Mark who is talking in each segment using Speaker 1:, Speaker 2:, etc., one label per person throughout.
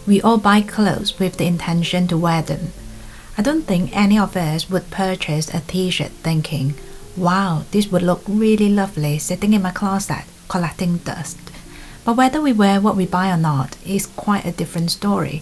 Speaker 1: We all buy clothes with the intention to wear them. I don't think any of us would purchase a t-shirt thinking, wow, this would look really lovely sitting in my closet collecting dust. But whether we wear what we buy or not is quite a different story.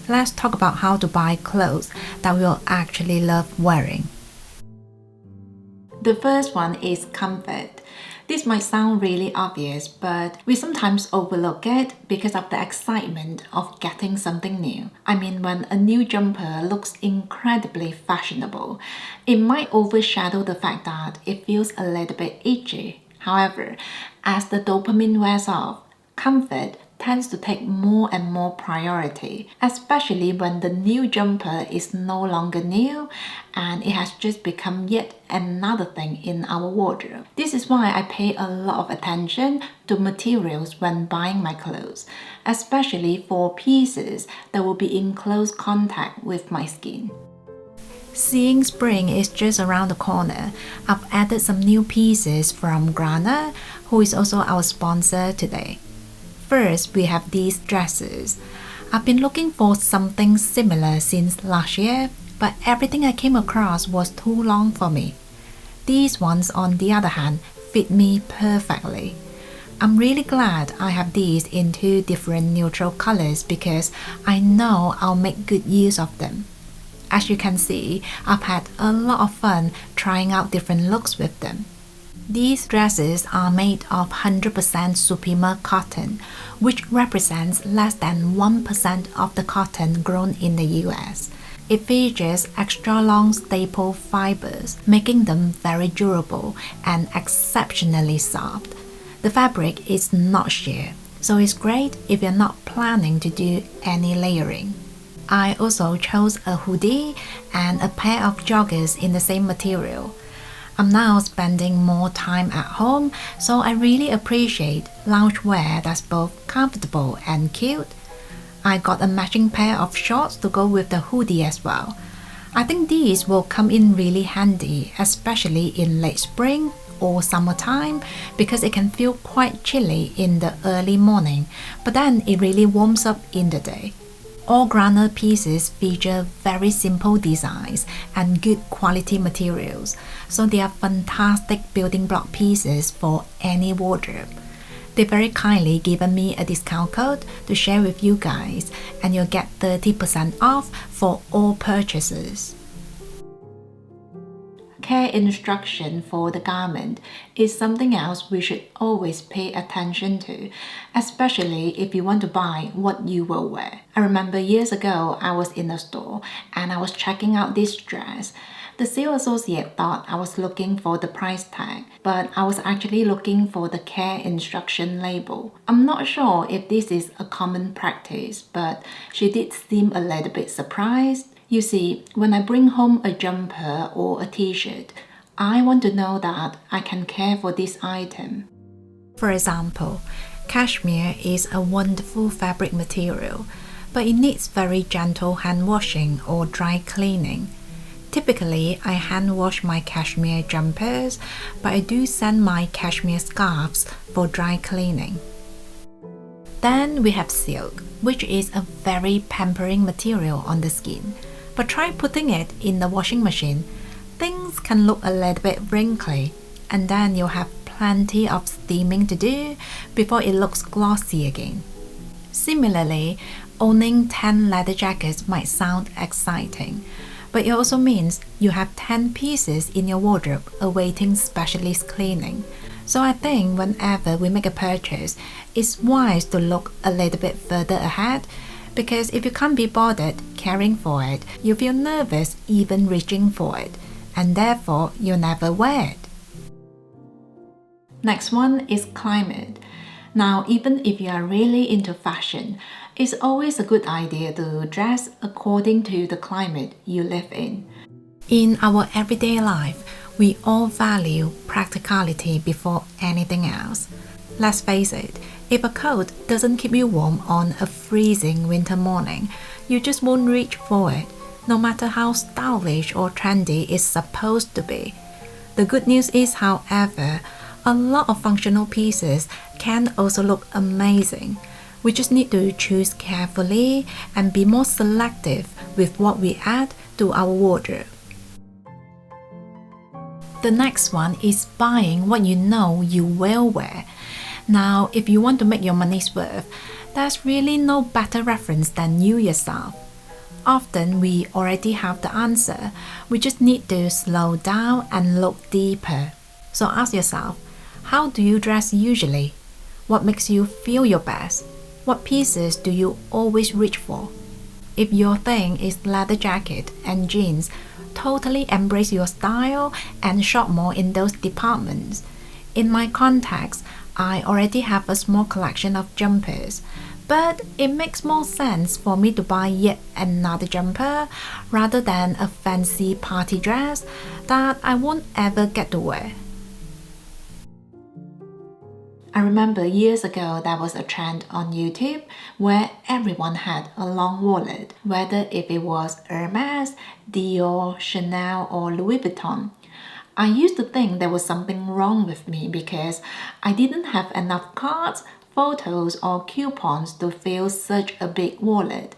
Speaker 1: Let's talk about how to buy clothes that we will actually love wearing. The first one is comfort. This might sound really obvious, but we sometimes overlook it because of the excitement of getting something new. I mean, when a new jumper looks incredibly fashionable, it might overshadow the fact that it feels a little bit itchy. However, as the dopamine wears off, comfort tends to take more and more priority, especially when the new jumper is no longer new and it has just become yet another thing in our wardrobe. This is why I pay a lot of attention to materials when buying my clothes, especially for pieces that will be in close contact with my skin. Seeing spring is just around the corner, I've added some new pieces from Grana, who is also our sponsor today. First, we have these dresses. I've been looking for something similar since last year, but everything I came across was too long for me. These ones, on the other hand, fit me perfectly. I'm really glad I have these in two different neutral colors because I know I'll make good use of them. As you can see, I've had a lot of fun trying out different looks with them. These dresses are made of 100% Supima cotton, which represents less than 1% of the cotton grown in the US. It features extra long staple fibers, making them very durable and exceptionally soft. The fabric is not sheer, so it's great if you're not planning to do any layering. I also chose a hoodie and a pair of joggers in the same material. I'm now spending more time at home, so I really appreciate loungewear that's both comfortable and cute. I got a matching pair of shorts to go with the hoodie as well. I think these will come in really handy, especially in late spring or summertime, because it can feel quite chilly in the early morning, but then it really warms up in the day. All Grana pieces feature very simple designs and good quality materials, so they are fantastic building block pieces for any wardrobe. They very kindly given me a discount code to share with you guys, and you'll get 30% off for all purchases. Care instruction for the garment is something else we should always pay attention to, especially if you want to buy what you will wear. I remember years ago I was in a store and I was checking out this dress. The sales associate thought I was looking for the price tag, but I was actually looking for the care instruction label. I'm not sure if this is a common practice, but she did seem a little bit surprised. You see, when I bring home a jumper or a t-shirt, I want to know that I can care for this item. For example, cashmere is a wonderful fabric material, but it needs very gentle hand washing or dry cleaning. Typically, I hand wash my cashmere jumpers, but I do send my cashmere scarves for dry cleaning. Then we have silk, which is a very pampering material on the skin. But try putting it in the washing machine. Things can look a little bit wrinkly, and then you'll have plenty of steaming to do before it looks glossy again. Similarly, owning 10 leather jackets might sound exciting, but it also means you have 10 pieces in your wardrobe awaiting specialist cleaning. So I think whenever we make a purchase, it's wise to look a little bit further ahead, because if you can't be bothered caring for it, you feel nervous even reaching for it, and therefore you'll never wear it. Next one is climate. Now, even if you are really into fashion, it's always a good idea to dress according to the climate you live in. In our everyday life, we all value practicality before anything else. Let's face it, if a coat doesn't keep you warm on a freezing winter morning, you just won't reach for it, no matter how stylish or trendy it's supposed to be. The good news is, however, a lot of functional pieces can also look amazing. We just need to choose carefully and be more selective with what we add to our wardrobe. The next one is buying what you know you will wear. Now, if you want to make your money's worth, there's really no better reference than you yourself. Often we already have the answer, we just need to slow down and look deeper. So ask yourself, how do you dress usually? What makes you feel your best? What pieces do you always reach for? If your thing is leather jacket and jeans, totally embrace your style and shop more in those departments. In my context, I already have a small collection of jumpers, but it makes more sense for me to buy yet another jumper rather than a fancy party dress that I won't ever get to wear. I remember years ago there was a trend on YouTube where everyone had a long wallet, whether if it was Hermes, Dior, Chanel or Louis Vuitton. I used to think there was something wrong with me because I didn't have enough cards, photos or coupons to fill such a big wallet.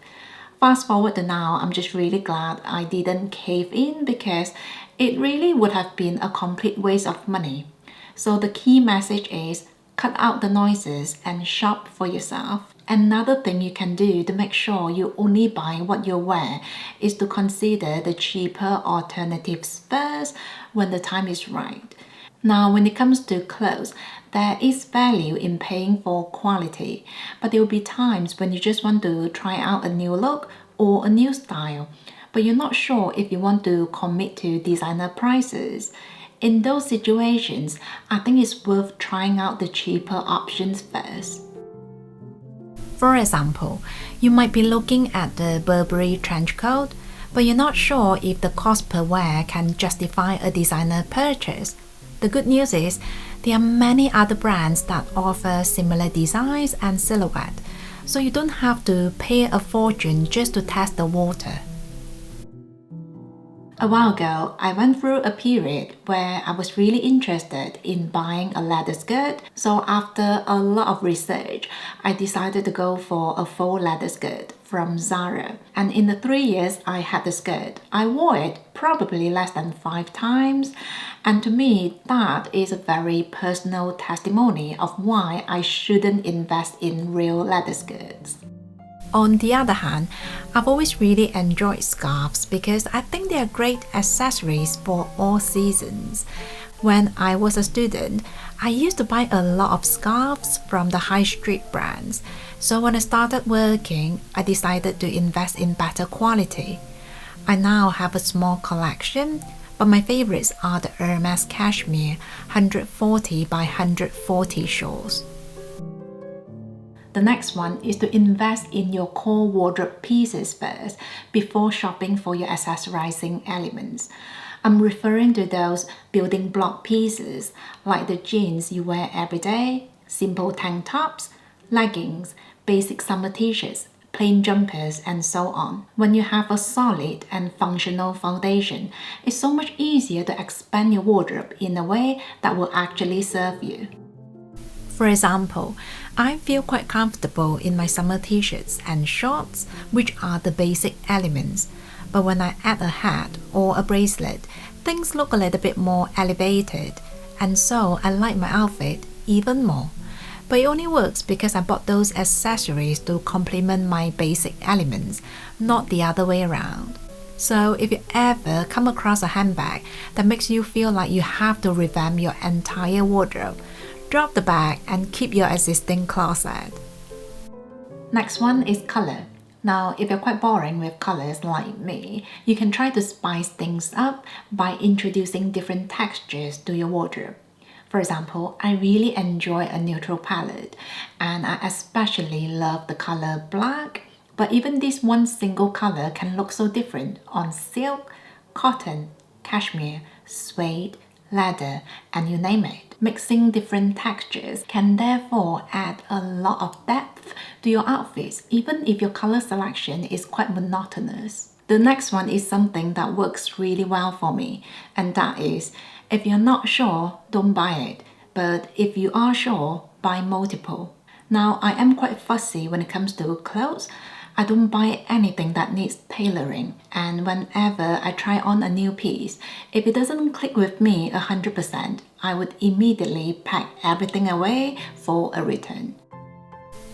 Speaker 1: Fast forward to now, I'm just really glad I didn't cave in because it really would have been a complete waste of money. So the key message is cut out the noises and shop for yourself. Another thing you can do to make sure you only buy what you wear is to consider the cheaper alternatives first when the time is right. Now, when it comes to clothes, there is value in paying for quality, but there will be times when you just want to try out a new look or a new style, but you're not sure if you want to commit to designer prices. In those situations, I think it's worth trying out the cheaper options first. For example, you might be looking at the Burberry trench coat, but you're not sure if the cost per wear can justify a designer purchase. The good news is, there are many other brands that offer similar designs and silhouette, so you don't have to pay a fortune just to test the water. A while ago, I went through a period where I was really interested in buying a leather skirt, so after a lot of research, I decided to go for a faux leather skirt from Zara. And in the 3 years I had the skirt, I wore it probably less than 5 times. And to me, that is a very personal testimony of why I shouldn't invest in real leather skirts. On the other hand, I've always really enjoyed scarves because I think they are great accessories for all seasons. When I was a student, I used to buy a lot of scarves from the high street brands. So when I started working, I decided to invest in better quality. I now have a small collection, but my favorites are the Hermes cashmere 140 by 140 shawls. The next one is to invest in your core wardrobe pieces first before shopping for your accessorizing elements. I'm referring to those building block pieces like the jeans you wear every day, simple tank tops, leggings, basic summer t-shirts, plain jumpers, and so on. When you have a solid and functional foundation, it's so much easier to expand your wardrobe in a way that will actually serve you. For example, I feel quite comfortable in my summer t-shirts and shorts, which are the basic elements. But when I add a hat or a bracelet, things look a little bit more elevated, and so I like my outfit even more. But it only works because I bought those accessories to complement my basic elements, not the other way around. So if you ever come across a handbag that makes you feel like you have to revamp your entire wardrobe, drop the bag and keep your existing closet. Next one is color. Now, if you're quite boring with colors like me, you can try to spice things up by introducing different textures to your wardrobe. For example, I really enjoy a neutral palette, and I especially love the color black, but even this one single color can look so different on silk, cotton, cashmere, suede, leather, and you name it. Mixing different textures can therefore add a lot of depth to your outfits, even if your color selection is quite monotonous. The next one is something that works really well for me, and that is, if you're not sure, don't buy it, but if you are sure, buy multiple. Now, I am quite fussy when it comes to clothes. I don't buy anything that needs tailoring, and whenever I try on a new piece, if it doesn't click with me 100%, I would immediately pack everything away for a return.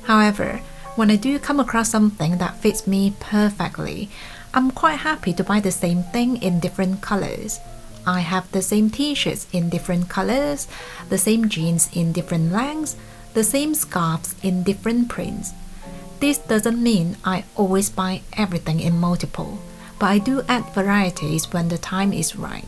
Speaker 1: However, when I do come across something that fits me perfectly, I'm quite happy to buy the same thing in different colors. I have the same t-shirts in different colors, the same jeans in different lengths, the same scarves in different prints. This doesn't mean I always buy everything in multiple, but I do add varieties when the time is right.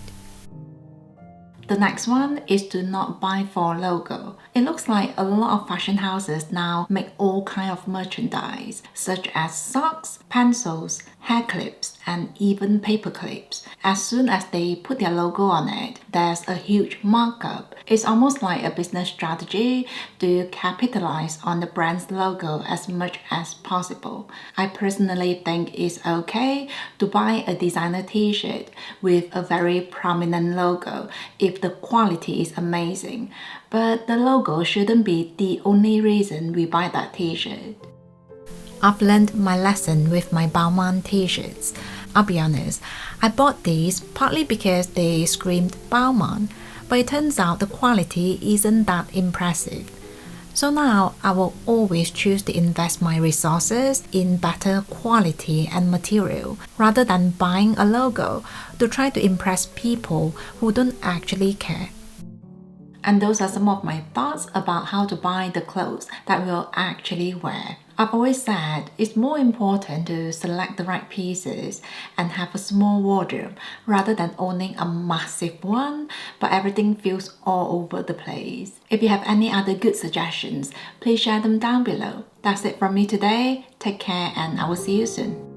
Speaker 1: The next one is to not buy for logo. It looks like a lot of fashion houses now make all kinds of merchandise, such as socks, pencils, hair clips, and even paper clips. As soon as they put their logo on it, there's a huge markup. It's almost like a business strategy to capitalize on the brand's logo as much as possible. I personally think it's okay to buy a designer t-shirt with a very prominent logo if the quality is amazing, but the logo shouldn't be the only reason we buy that t-shirt. I've learned my lesson with my Balmain t-shirts. I'll be honest, I bought these partly because they screamed Balmain, but it turns out the quality isn't that impressive. So now I will always choose to invest my resources in better quality and material rather than buying a logo to try to impress people who don't actually care. And those are some of my thoughts about how to buy the clothes that we'll actually wear. I've always said it's more important to select the right pieces and have a small wardrobe rather than owning a massive one, but everything feels all over the place. If you have any other good suggestions, please share them down below. That's it from me today. Take care and I will see you soon.